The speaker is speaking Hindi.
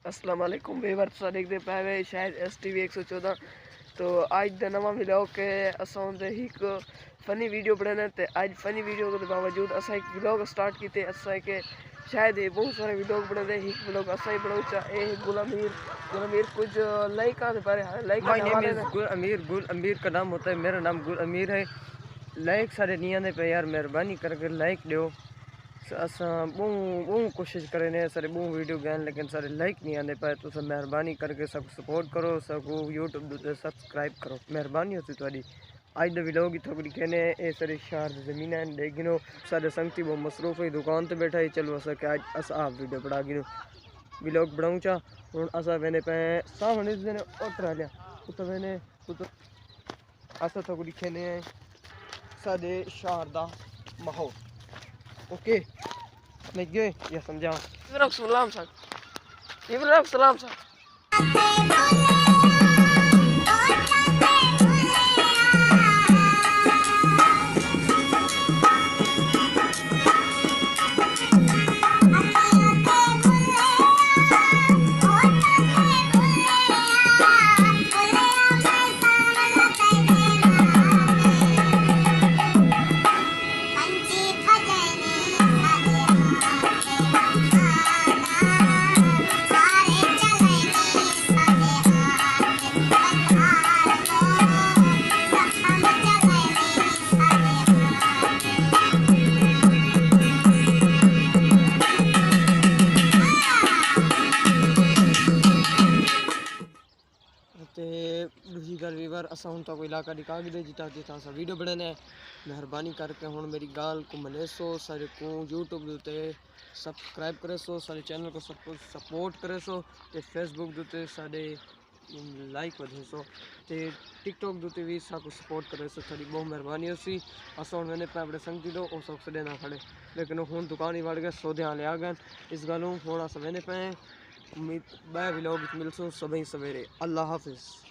अस्सलाम वालेकुम वीवर तुसा देखदे पे वे शायद STV 114। तो आज दा नवा व्लॉग के असां दे एक फनी वीडियो बनाना ते आज फनी वीडियो के बावजूद असां एक व्लॉग स्टार्ट कीते असां के शायद ये बहुत सारे व्लॉग बनाते एक व्लॉग असां ही बनाऊ चा ए गुल अमीर कुछ लाइक आ पर लाइक माय नेम इज गुल अमीर का नाम होता है, मेरा नाम गुल अमीर है। लाइक सारे नहीं आते पे यार, मेहरबानी करके लाइक दो। असां बहुत कोशिश करे ने सारे बहुत वीडियो गए लेकिन सारे लाइक नहीं आते पाए। तो सब मेहरबानी करके सब सपोर्ट करो, सबको यूट्यूब ते सब्सक्राइब करो, मेहरबानी होती थोड़ी। अज द व्लॉग ही थोड़ी कहने ए सारे शहर जमीन है लेकिन सारे संगती बहुत मसरूफ है, दुकान तो बैठा ही। चलो अस आज अस आप वीडियो बना गिनो व्लॉग बनाऊँ चा हूँ असा वेने पे सामने ओटर लिया उत वेने उत असा थोड़ी कहने सारे शहर दा माहौल। ओके नहीं गए या समझा इब्राहिम सलाम सा दूसरी गल वीवर असा हूँ तो कोई इलाका दिखा दे जिता जिता असा वीडियो बनाने है। मेहरबानी करके हूँ मेरी गाल को मने सो सारे को यूट्यूब ते सब्सक्राइब करे सो, सारे चैनल को सपोर्ट करे सो, ते फेसबुक ते सारे लाइक वधे सो, ते टिकटॉक ते भी साको सपोर्ट करे सो। थोड़ी बहुत मेहरबानी होसी। असा हूँ मैंने अपने संगती दो और सब सदे ना खड़े लेकिन हूँ दुकान ही बढ़ गए सो ध्यान ले आ गए इस गलों हूँ अस वेने पे। उम्मीद बै व्लॉग मिलसूँ सभी सवेरे। अल्लाह हाफिज़।